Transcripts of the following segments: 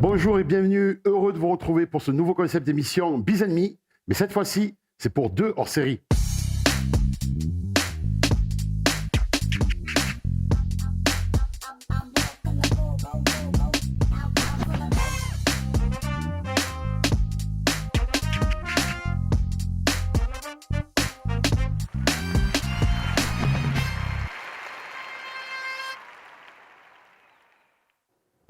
Bonjour et bienvenue, heureux de vous retrouver pour ce nouveau concept d'émission Biz & Me, mais cette fois-ci, c'est pour 2 hors-série.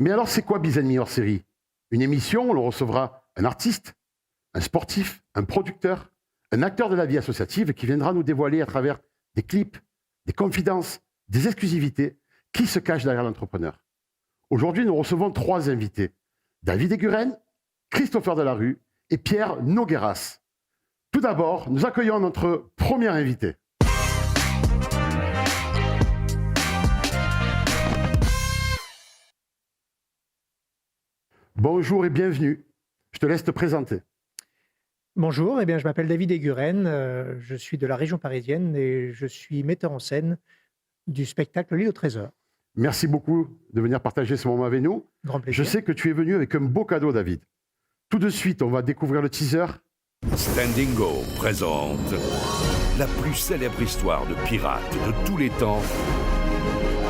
Mais alors, c'est quoi Biz & Me hors série? Une émission où l'on recevra un artiste, un sportif, un producteur, un acteur de la vie associative qui viendra nous dévoiler à travers des clips, des confidences, des exclusivités qui se cachent derrière l'entrepreneur. Aujourd'hui, nous recevons 3 invités. David Eguren, Christopher Delarue et Pierre Nogueras. Tout d'abord, nous accueillons notre premier invité. Bonjour et bienvenue. Je te laisse te présenter. Bonjour, je m'appelle David Eguren, je suis de la région parisienne et je suis metteur en scène du spectacle L'île au trésor. Merci beaucoup de venir partager ce moment avec nous. Grand plaisir. Je sais que tu es venu avec un beau cadeau, David. Tout de suite, on va découvrir le teaser. Standingo présente la plus célèbre histoire de pirates de tous les temps,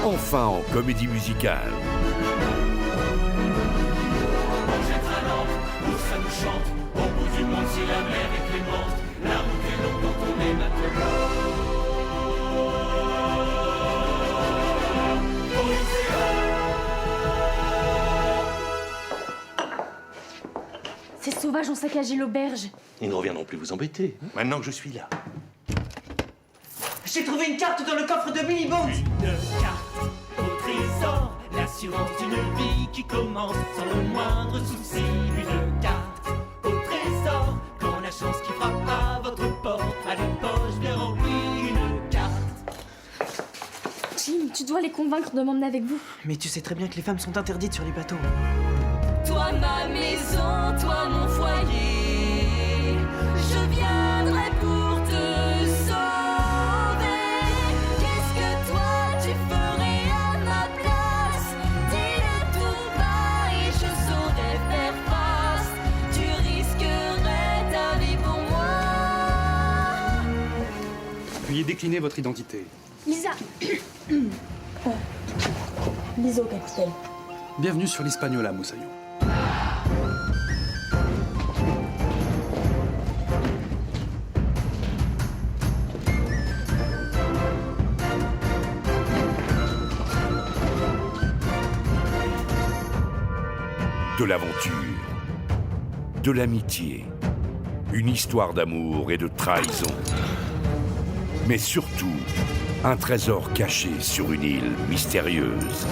enfin en comédie musicale. Où ça nous chante, au bout du monde si la mer est clémente, la route est longue quand on est maintenant. Ces sauvages ont saccagé l'auberge. Ils ne reviendront plus vous embêter, maintenant que je suis là. J'ai trouvé une carte dans le coffre de Billy Bones. Une carte au trésor, l'assurance d'une vie qui commence sans le moindre souci. Une carte au trésor, quand la chance qui frappe à votre porte a les poches bien remplies. Une carte. Jim, tu dois les convaincre de m'emmener avec vous. Mais tu sais très bien que les femmes sont interdites sur les bateaux. Toi ma maison, toi mon foyer, je viendrai pour te sauver. Qu'est-ce que toi tu ferais à ma place? Dis-le tout bas et je saurais faire face. Tu risquerais ta vie pour moi. Veuillez décliner votre identité. Lisa. Liso, capitaine. Bienvenue sur l'Hispaniola, Moussaillon. De l'aventure, de l'amitié, une histoire d'amour et de trahison. Mais surtout, un trésor caché sur une île mystérieuse.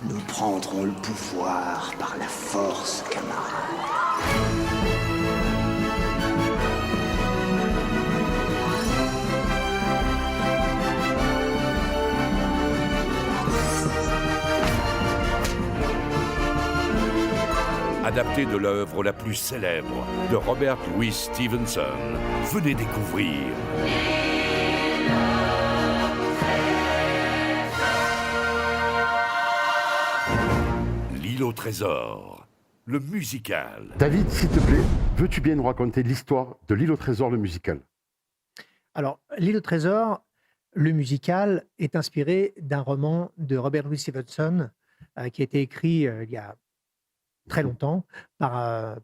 Nous prendrons le pouvoir par la force, camarades. Adapté de l'œuvre la plus célèbre de Robert Louis Stevenson. Venez découvrir L'île au trésor, le musical. David, s'il te plaît, veux-tu bien nous raconter l'histoire de L'île au trésor, le musical? Alors, L'île au trésor, le musical, est inspiré d'un roman de Robert Louis Stevenson qui a été écrit il y a très longtemps par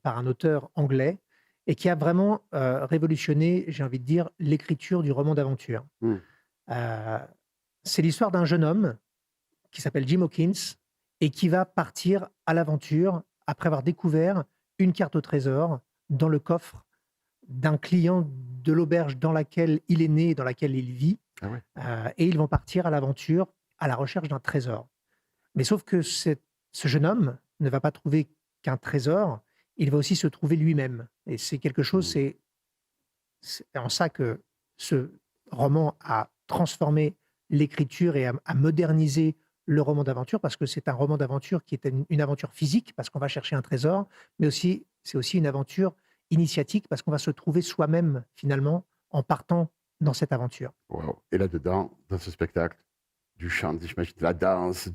un auteur anglais et qui a vraiment révolutionné, j'ai envie de dire, l'écriture du roman d'aventure. C'est l'histoire d'un jeune homme qui s'appelle Jim Hawkins et qui va partir à l'aventure après avoir découvert une carte au trésor dans le coffre d'un client de l'auberge dans laquelle il est né et dans laquelle il vit. Ah ouais. Et ils vont partir à l'aventure à la recherche d'un trésor. Mais sauf que ce jeune homme ne va pas trouver qu'un trésor, il va aussi se trouver lui-même. Et c'est quelque chose, c'est en ça que ce roman a transformé l'écriture et a modernisé le roman d'aventure, parce que c'est un roman d'aventure qui est une aventure physique, parce qu'on va chercher un trésor, mais aussi c'est aussi une aventure initiatique, parce qu'on va se trouver soi-même, finalement, en partant dans cette aventure. Wow. Et là-dedans, dans ce spectacle, du chant, j'imagine, de la danse,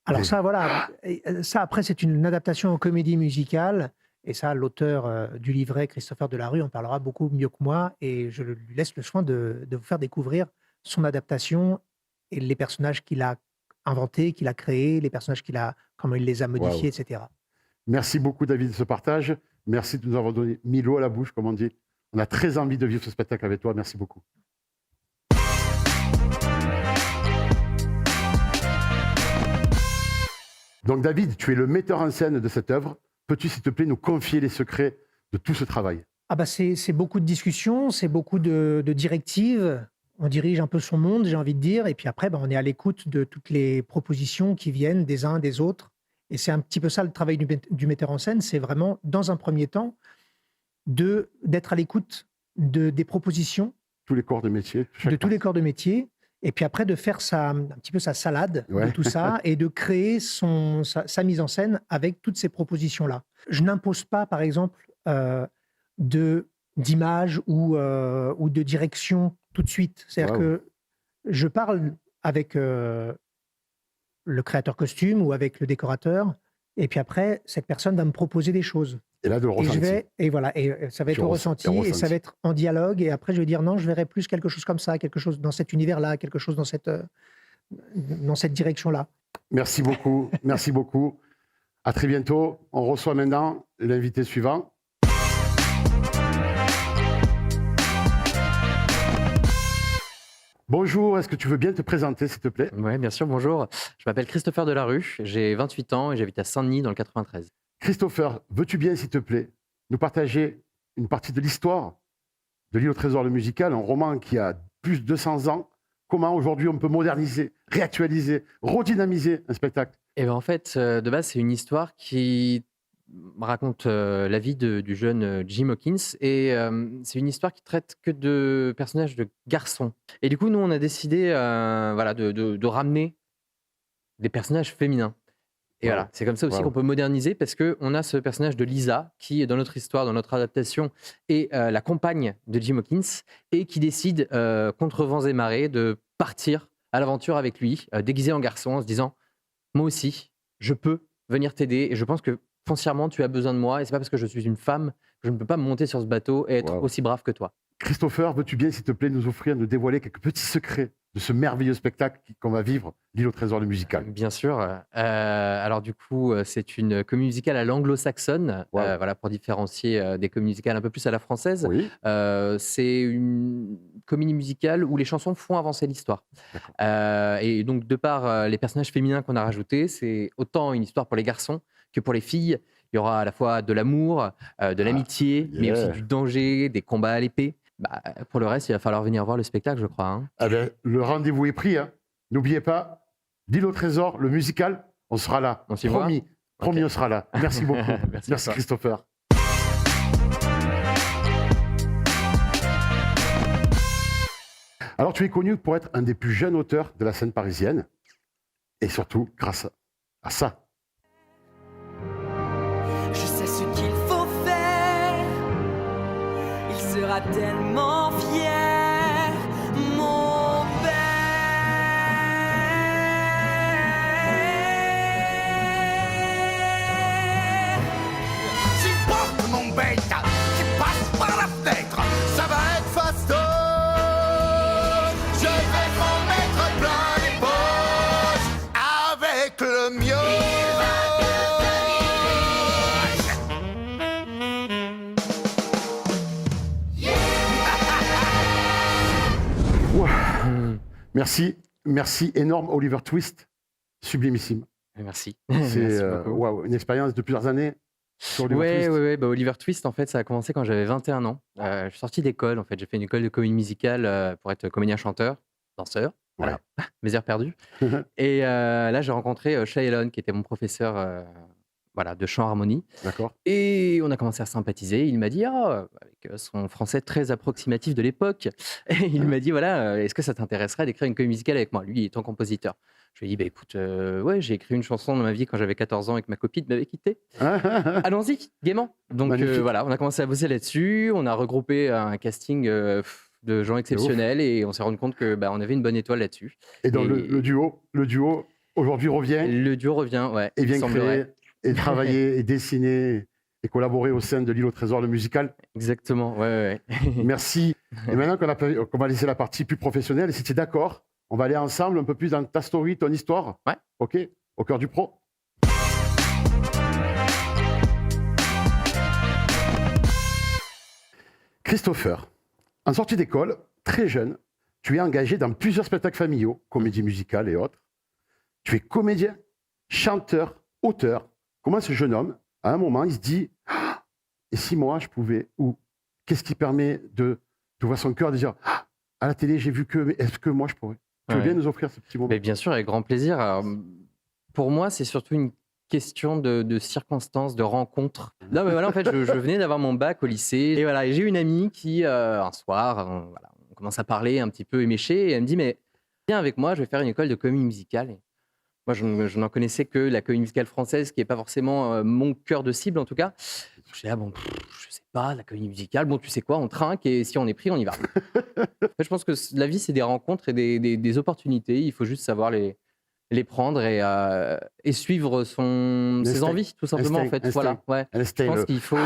Alors ça, voilà. Ça, après, c'est une adaptation en comédie musicale. Et ça, l'auteur du livret, Christopher Delarue, en parlera beaucoup mieux que moi. Et je lui laisse le soin de vous faire découvrir son adaptation et les personnages qu'il a inventés, qu'il a créés, les personnages comment il les a modifiés, etc. Merci beaucoup, David, de ce partage. Merci de nous avoir donné mis l'eau à la bouche, comme on dit. On a très envie de vivre ce spectacle avec toi. Merci beaucoup. Donc, David, tu es le metteur en scène de cette œuvre. Peux-tu, s'il te plaît, nous confier les secrets de tout ce travail? C'est beaucoup de discussions, c'est beaucoup de directives. On dirige un peu son monde, j'ai envie de dire. Et puis après, on est à l'écoute de toutes les propositions qui viennent des uns des autres. Et c'est un petit peu ça le travail du metteur en scène. C'est vraiment, dans un premier temps, d'être à l'écoute des propositions. Tous les corps de métier. Tous les corps de métier. Et puis après, de faire un petit peu sa salade de tout ça et de créer sa mise en scène avec toutes ces propositions-là. Je n'impose pas, par exemple, d'image ou de direction tout de suite. C'est-à-dire que je parle avec le créateur costume ou avec le décorateur, et puis après, cette personne va me proposer des choses. Et là, de le ressenti. Et ça va être au ressenti, et ça va être en dialogue, et après, je vais dire non, je verrai plus quelque chose comme ça, quelque chose dans cet univers-là, quelque chose dans cette direction-là. Merci beaucoup, merci beaucoup. À très bientôt. On reçoit maintenant l'invité suivant. Bonjour, est-ce que tu veux bien te présenter, s'il te plaît? Oui, bien sûr, bonjour. Je m'appelle Christopher Delarue, j'ai 28 ans et j'habite à Saint-Denis dans le 93. Christopher, veux-tu bien, s'il te plaît, nous partager une partie de l'histoire de L'Île au Trésor, le musical, un roman qui a plus de 200 ans? Comment aujourd'hui on peut moderniser, réactualiser, redynamiser un spectacle? Et en fait, de base, c'est une histoire qui raconte la vie du jeune Jim Hawkins, et c'est une histoire qui traite que de personnages de garçons. Et du coup, nous, on a décidé de ramener des personnages féminins. Et voilà, c'est comme ça aussi qu'on peut moderniser, parce qu'on a ce personnage de Lisa qui, dans notre histoire, dans notre adaptation, est la compagne de Jim Hawkins et qui décide, contre vents et marées, de partir à l'aventure avec lui, déguisé en garçon, en se disant « Moi aussi, je peux venir t'aider et je pense que foncièrement, tu as besoin de moi et c'est pas parce que je suis une femme que je ne peux pas monter sur ce bateau et être aussi brave que toi. » Christopher, veux-tu bien, s'il te plaît, nous offrir, nous dévoiler quelques petits secrets de ce merveilleux spectacle qu'on va vivre, L'Île au Trésor, le musical? Bien sûr. Alors du coup, c'est une comédie musicale à l'anglo-saxonne, pour différencier des comédies musicales un peu plus à la française. Oui. C'est une comédie musicale où les chansons font avancer l'histoire. Et donc, de par les personnages féminins qu'on a rajoutés, c'est autant une histoire pour les garçons que pour les filles. Il y aura à la fois de l'amour, de l'amitié, mais aussi du danger, des combats à l'épée. Pour le reste, il va falloir venir voir le spectacle, je crois. Hein. Ah ben, le rendez-vous est pris. Hein. N'oubliez pas, L'Île au Trésor, le musical, on sera là. On s'y promis, voit promis, on sera là. Merci beaucoup. Merci Christopher. Alors, tu es connu pour être un des plus jeunes auteurs de la scène parisienne, et surtout grâce à ça. Je sais ce qu'il faut faire. Il sera tellement fier, mon père. J'y porte mon bête qui passe par la fenêtre. Ça va être fastoche. Je vais m'en mettre plein les poches avec le mien. Merci, merci énorme Oliver Twist, sublimissime. Merci. C'est une expérience de plusieurs années sur Oliver Twist. Oui. Oliver Twist, en fait, ça a commencé quand j'avais 21 ans. Je suis sorti d'école, en fait. J'ai fait une école de comédie musicale pour être comédien-chanteur, danseur. Voilà, mes heures perdues. Et là, j'ai rencontré Shylock, qui était mon professeur de chant harmonie. D'accord. Et on a commencé à sympathiser. Il m'a dit, avec son français très approximatif de l'époque, et il m'a dit, est-ce que ça t'intéresserait d'écrire une comédie musicale avec moi, lui étant compositeur? Je lui ai dit, écoute, j'ai écrit une chanson dans ma vie quand j'avais 14 ans et que ma copine m'avait quitté. Allons-y, gaiement. Donc on a commencé à bosser là-dessus. On a regroupé un casting de gens exceptionnels et on s'est rendu compte que on avait une bonne étoile là-dessus. Et dans le duo, aujourd'hui revient Le duo revient, ouais. et il vient créer semblerait. et travailler et dessiner et collaborer au sein de l'île au trésor, le musical. Exactement, ouais. Merci. Et maintenant qu'on va laisser la partie plus professionnelle, si tu es d'accord, on va aller ensemble un peu plus dans ta story, ton histoire. Ouais. OK? Au cœur du pro. Christopher, en sortie d'école, très jeune, tu es engagé dans plusieurs spectacles familiaux, comédies musicales et autres. Tu es comédien, chanteur, auteur. Comment ce jeune homme, à un moment, il se dit ah, et si moi je pouvais, ou qu'est-ce qui permet de voir son cœur de dire ah, à la télé j'ai vu que, mais est-ce que moi je pourrais? Tu veux Ouais. bien nous offrir ce petit moment? Mais bien sûr, avec grand plaisir. Alors, pour moi, c'est surtout une question de circonstances, de rencontres. Non, mais voilà, en fait, je venais d'avoir mon bac au lycée. Et voilà, et j'ai une amie qui, un soir, voilà, on commence à parler un petit peu éméché. Et elle me dit, mais viens avec moi, je vais faire une école de comédie musicale. Et moi, je n'en connaissais que la comédie musicale française, qui n'est pas forcément mon cœur de cible, en tout cas. Je suis là, bon, je sais pas, la comédie musicale, bon, tu sais quoi, on trinque et si on est pris, on y va. En fait, je pense que la vie, c'est des rencontres et des opportunités. Il faut juste savoir les prendre et suivre ses L'instinct. envies, tout simplement, en fait. Instinct. Voilà, ouais. Je Instinct, pense qu'il faut,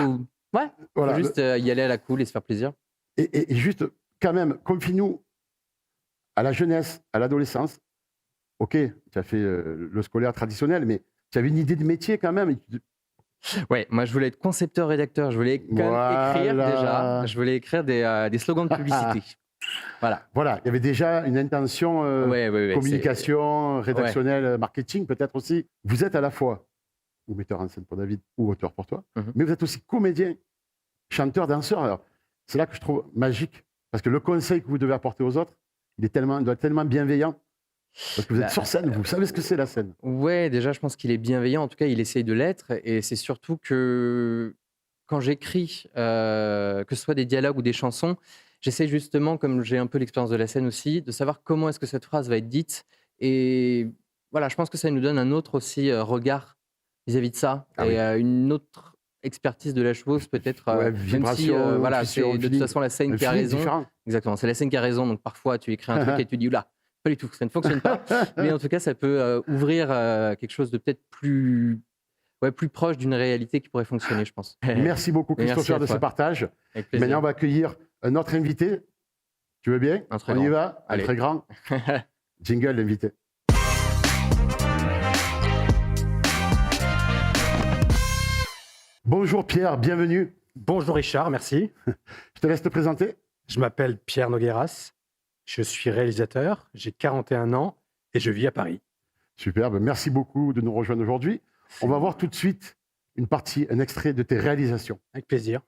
ouais, voilà, faut juste y aller à la cool et se faire plaisir. et juste, quand même, confie-nous à la jeunesse, à l'adolescence. OK, tu as fait le scolaire traditionnel, mais tu avais une idée de métier quand même. Ouais, moi, je voulais être concepteur-rédacteur. Je voulais quand même écrire Voilà. déjà. Je voulais écrire des slogans de publicité. Voilà. Voilà, il y avait déjà une intention Ouais, communication, rédactionnelle, marketing peut-être aussi. Vous êtes à la fois ou metteur en scène pour David ou auteur pour toi, Mhm. mais vous êtes aussi comédien, chanteur, danseur. Alors, c'est là que je trouve magique, parce que le conseil que vous devez apporter aux autres, il doit être tellement bienveillant. Parce que vous êtes Bah, sur scène, vous savez ce que c'est la scène. Ouais, déjà, je pense qu'il est bienveillant. En tout cas, il essaye de l'être. Et c'est surtout que quand j'écris, que ce soit des dialogues ou des chansons, j'essaie justement, comme j'ai un peu l'expérience de la scène aussi, de savoir comment est-ce que cette phrase va être dite. Et voilà, je pense que ça nous donne un autre aussi regard vis-à-vis de ça. Ah et oui. une autre expertise de la chose, peut-être. Ouais, Même si, vibration, voilà, intuition, c'est de toute feeling. façon la scène Un qui a feeling raison. différent. Exactement, c'est la scène qui a raison. Donc parfois, tu écris un truc et tu dis, oula, pas du tout, ça ne fonctionne pas. Mais en tout cas, ça peut ouvrir quelque chose de peut-être plus proche d'une réalité qui pourrait fonctionner, je pense. Merci beaucoup, Merci Christopher, à de toi. ce partage. Avec plaisir. Maintenant, on va accueillir un autre invité. Tu veux bien? Un très On y grand. va? Un Allez. très grand. Jingle, l'invité. Bonjour Pierre, bienvenue. Bonjour Richard, merci. Je te laisse te présenter. Je m'appelle Pierre Nogueras, je suis réalisateur, j'ai 41 ans et je vis à Paris. Superbe, merci beaucoup de nous rejoindre aujourd'hui. On va voir tout de suite une partie, un extrait de tes réalisations. Avec plaisir.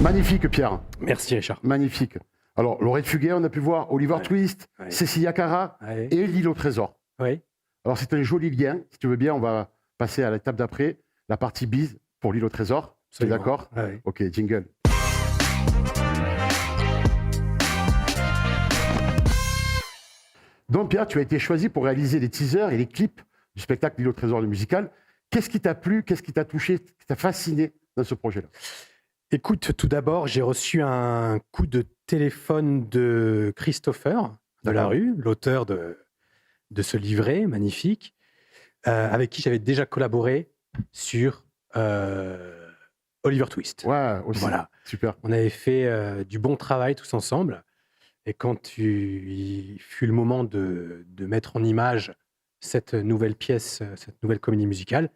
Magnifique Pierre, Merci Richard. magnifique. Alors, Laurette Fuguet, on a pu voir Oliver Ouais. Twist, Ouais. Cécilia Cara Ouais. et L'île au trésor. Oui. Alors, c'est un joli lien. Si tu veux bien, on va passer à l'étape d'après, la partie bise pour L'île au trésor. Tu es Absolument. d'accord? Ouais. Ok, jingle. Donc Pierre, tu as été choisi pour réaliser les teasers et les clips du spectacle L'île au trésor, le musical. Qu'est-ce qui t'a plu, qu'est-ce qui t'a touché, qui t'a fasciné dans ce projet-là? Écoute, tout d'abord, j'ai reçu un coup de téléphone de Christopher de la D'accord. rue, l'auteur de ce livret magnifique, avec qui j'avais déjà collaboré sur Oliver Twist. Ouais, aussi. Voilà. Super. On avait fait du bon travail tous ensemble. Et quand il fut le moment de mettre en image cette nouvelle pièce, cette nouvelle comédie musicale,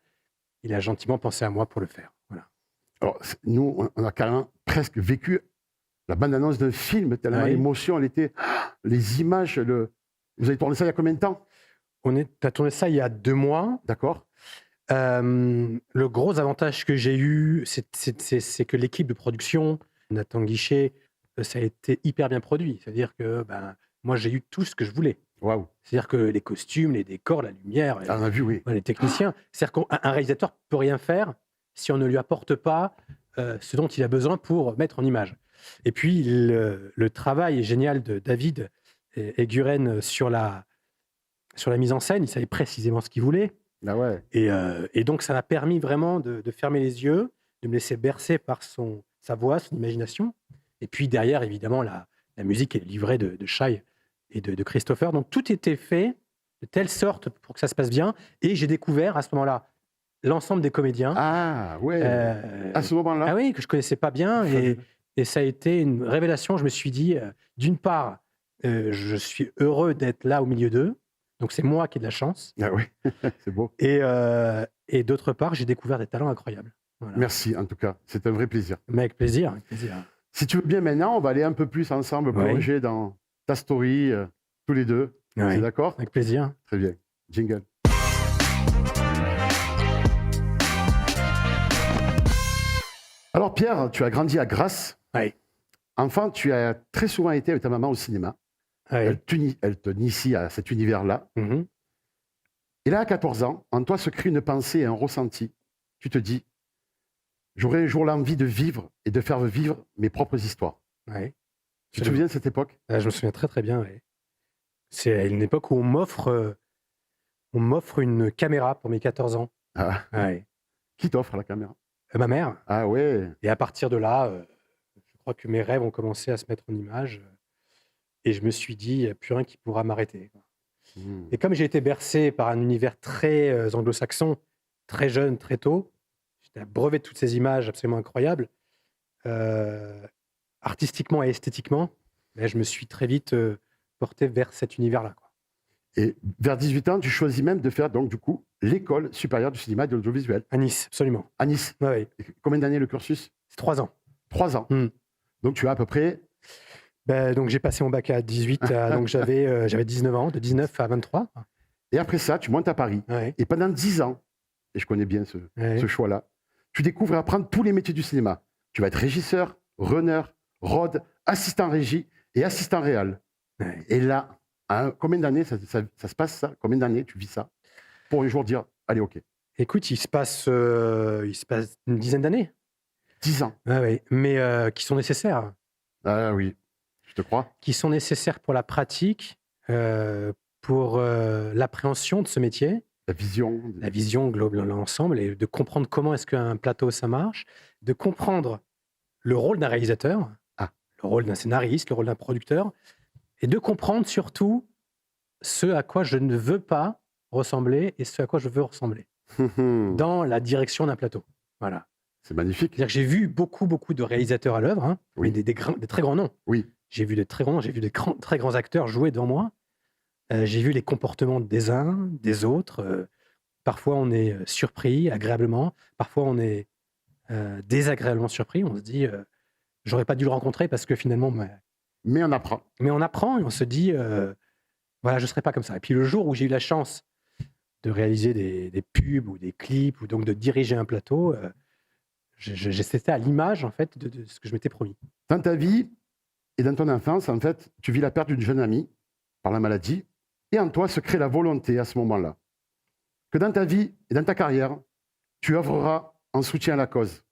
il a gentiment pensé à moi pour le faire. Voilà. Alors, nous, on a carrément presque vécu la bande-annonce d'un film, tellement l'émotion, elle était... Les images, vous avez tourné ça il y a combien de temps? On a tourné ça il y a 2 mois. D'accord. Le gros avantage que j'ai eu, c'est que l'équipe de production, Nathan Guichet, ça a été hyper bien produit. C'est-à-dire que moi, j'ai eu tout ce que je voulais. Waouh. C'est-à-dire que les costumes, les décors, la lumière, on a vu, oui. Les techniciens. C'est-à-dire qu'un réalisateur ne peut rien faire si on ne lui apporte pas ce dont il a besoin pour mettre en image. Et puis, le travail génial de David et Guren sur la mise en scène, il savait précisément ce qu'il voulait. Ah ouais. Et donc, ça m'a permis vraiment de fermer les yeux, de me laisser bercer par sa voix, son imagination. Et puis derrière, évidemment, la musique est livrée de Shai et de Christopher. Donc, tout était fait de telle sorte pour que ça se passe bien. Et j'ai découvert à ce moment-là l'ensemble des comédiens. Ah ouais. À ce moment-là. Ah oui, que je connaissais pas bien. Et ça a été une révélation. Je me suis dit, d'une part, je suis heureux d'être là au milieu d'eux. Donc, c'est moi qui ai de la chance. Ah oui, c'est beau. Et d'autre part, j'ai découvert des talents incroyables. Voilà. Merci, en tout cas. C'est un vrai plaisir. Mais avec plaisir, avec plaisir. Si tu veux bien, maintenant, on va aller un peu plus ensemble plonger dans ta story, tous les deux. Ouais. C'est d'accord? Avec plaisir. Très bien. Jingle. Alors, Pierre, tu as grandi à Grasse. Oui. Enfant, tu as très souvent été avec ta maman au cinéma. Oui. Elle te initie à cet univers-là. Mm-hmm. Et là, à 14 ans, en toi se crée une pensée et un ressenti. Tu te dis, j'aurais un jour l'envie de vivre et de faire vivre mes propres histoires. Oui. Tu te souviens de cette époque? Je me souviens très très bien. Oui. C'est une époque où on m'offre une caméra pour mes 14 ans. Ah. Oui. Qui t'offre la caméra? Ma mère. Ah ouais. Et à partir de là, je crois que mes rêves ont commencé à se mettre en image. Et je me suis dit, il n'y a plus rien qui pourra m'arrêter. Et comme j'ai été bercé par un univers très anglo-saxon, très jeune, très tôt, j'étais abreuvé de toutes ces images absolument incroyables, artistiquement et esthétiquement, mais je me suis très vite porté vers cet univers-là. Et vers 18 ans, tu choisis même de faire donc du coup l'école supérieure du cinéma et de l'audiovisuel. À Nice, absolument. À Nice. Oui. Combien d'années le cursus? C'est 3 ans. 3 ans. Donc tu as à peu près... Donc j'ai passé mon bac à 18, donc j'avais 19 ans, de 19 à 23. Et après ça, tu montes à Paris. Ouais. Et pendant 10 ans, et je connais bien ce choix-là, tu découvres et apprends tous les métiers du cinéma. Tu vas être régisseur, runner, rod, assistant régie et assistant réal. Ouais. Et là, combien d'années ça se passe ça? Combien d'années tu vis ça pour un jour dire, allez, ok. Écoute, il se passe une dizaine d'années. 10 ans. Ouais, mais qui sont nécessaires. Ah oui, je te crois. Qui sont nécessaires pour la pratique, pour l'appréhension de ce métier. La vision globale, l'ensemble, et de comprendre comment est-ce qu'un plateau, ça marche, de comprendre le rôle d'un réalisateur, le rôle d'un scénariste, le rôle d'un producteur, et de comprendre surtout ce à quoi je ne veux pas ressembler et ce à quoi je veux ressembler dans la direction d'un plateau. Voilà. C'est magnifique. C'est-à-dire que j'ai vu beaucoup de réalisateurs à l'œuvre, oui. des très grands noms. Oui. J'ai vu des très grands noms, j'ai vu des très grands acteurs jouer devant moi. J'ai vu les comportements des uns, des autres. Parfois, on est surpris agréablement. Parfois, on est désagréablement surpris. On se dit, j'aurais pas dû le rencontrer parce que finalement... Mais on apprend. Mais on apprend et on se dit, voilà, je serais pas comme ça. Et puis le jour où j'ai eu la chance de réaliser des pubs ou des clips, ou donc de diriger un plateau, c'était à l'image, en fait, de ce que je m'étais promis. Dans ta vie et dans ton enfance, en fait, tu vis la perte d'une jeune amie par la maladie, et en toi se crée la volonté à ce moment-là que dans ta vie et dans ta carrière, tu œuvreras en soutien à la cause.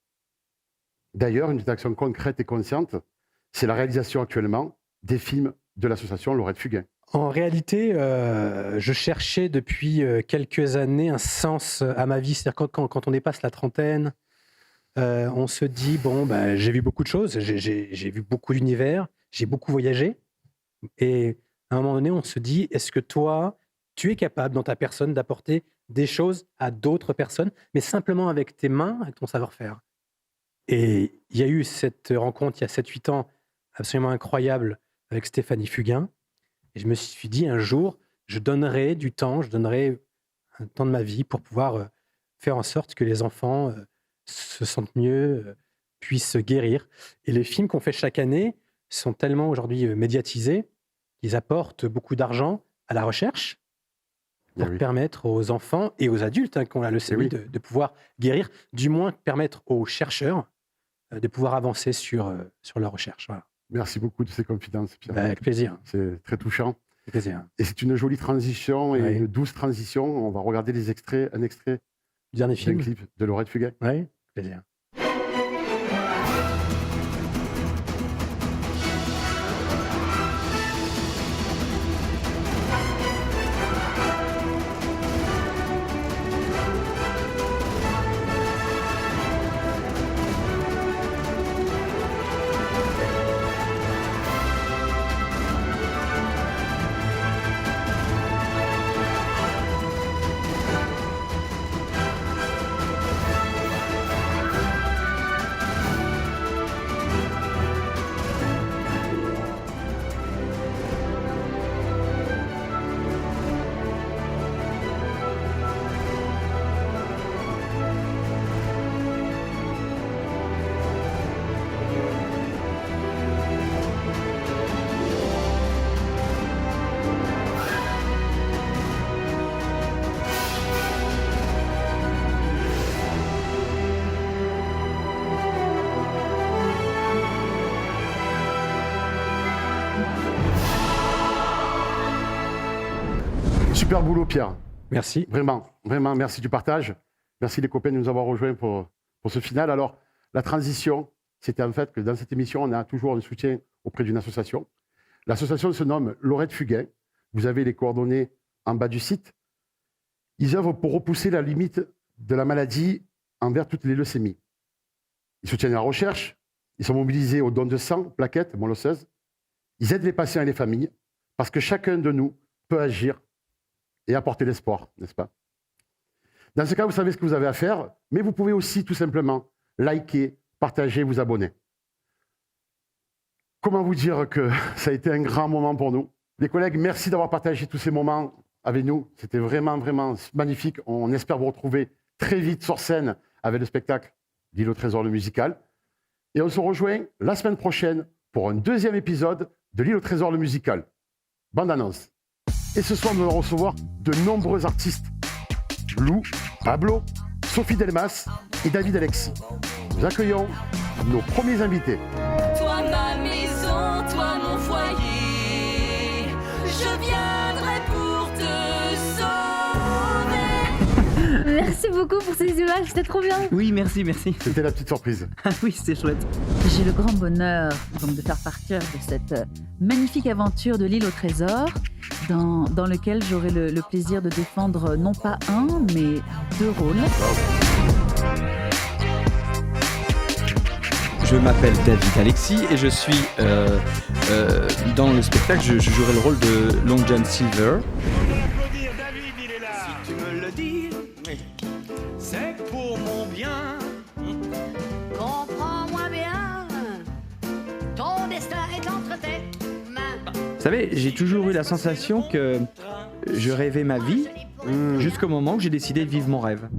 D'ailleurs, une action concrète et consciente, c'est la réalisation actuellement des films de l'association Laurette Fugain. En réalité, je cherchais depuis quelques années un sens à ma vie. C'est-à-dire quand on dépasse la trentaine, on se dit, bon, j'ai vu beaucoup de choses, j'ai vu beaucoup d'univers, j'ai beaucoup voyagé. Et à un moment donné, on se dit, est-ce que toi, tu es capable dans ta personne d'apporter des choses à d'autres personnes, mais simplement avec tes mains, avec ton savoir-faire? Et il y a eu cette rencontre il y a 7-8 ans absolument incroyable avec Stéphanie Fugain. Et je me suis dit un jour, je donnerai du temps, je donnerai un temps de ma vie pour pouvoir faire en sorte que les enfants se sentent mieux, puissent se guérir. Et les films qu'on fait chaque année sont tellement aujourd'hui médiatisés qu'ils apportent beaucoup d'argent à la recherche pour permettre aux enfants et aux adultes qui ont la leucémie de pouvoir guérir, du moins permettre aux chercheurs de pouvoir avancer sur leur recherche. Voilà. Merci beaucoup de ces confidences, Pierre. Avec plaisir. C'est très touchant. Avec plaisir. Et c'est une jolie transition et une douce transition. On va regarder un extrait du dernier film, d'un clip de Laurette Fuguet. Oui, plaisir. Super boulot, Pierre. Merci. Vraiment, vraiment, merci du partage. Merci les copains de nous avoir rejoints pour ce final. Alors, la transition, c'était en fait que dans cette émission, on a toujours un soutien auprès d'une association. L'association se nomme Laurette Fuguet. Vous avez les coordonnées en bas du site. Ils œuvrent pour repousser la limite de la maladie envers toutes les leucémies. Ils soutiennent la recherche. Ils sont mobilisés aux dons de sang, plaquettes, moelle osseuse. Ils aident les patients et les familles parce que chacun de nous peut agir et apporter l'espoir, n'est-ce pas? Dans ce cas, vous savez ce que vous avez à faire, mais vous pouvez aussi tout simplement liker, partager, vous abonner. Comment vous dire que ça a été un grand moment pour nous? Les collègues, merci d'avoir partagé tous ces moments avec nous. C'était vraiment, vraiment magnifique. On espère vous retrouver très vite sur scène avec le spectacle L'île au trésor, le musical. Et on se rejoint la semaine prochaine pour un deuxième épisode de L'île au trésor, le musical. Bande annonce. Et ce soir, nous allons recevoir de nombreux artistes. Lou, Pablo, Sophie Delmas et David Alexis. Nous accueillons nos premiers invités. Toi ma maison, toi mon foyer, je viendrai pour te sauver. Merci beaucoup pour ces images, c'était trop bien. Oui, merci, merci. C'était la petite surprise. Ah oui, c'est chouette. J'ai le grand bonheur donc, de faire partie de cette magnifique aventure de l'île au trésor, dans lequel j'aurai le plaisir de défendre non pas un, mais 2 rôles. Je m'appelle David Alexis et je suis dans le spectacle, je jouerai le rôle de Long John Silver. Si tu me le dis, c'est pour mon bien. Comprends-moi bien, ton destin est entre tes mains. Vous savez, j'ai toujours eu la sensation que je rêvais ma vie jusqu'au moment où j'ai décidé de vivre mon rêve.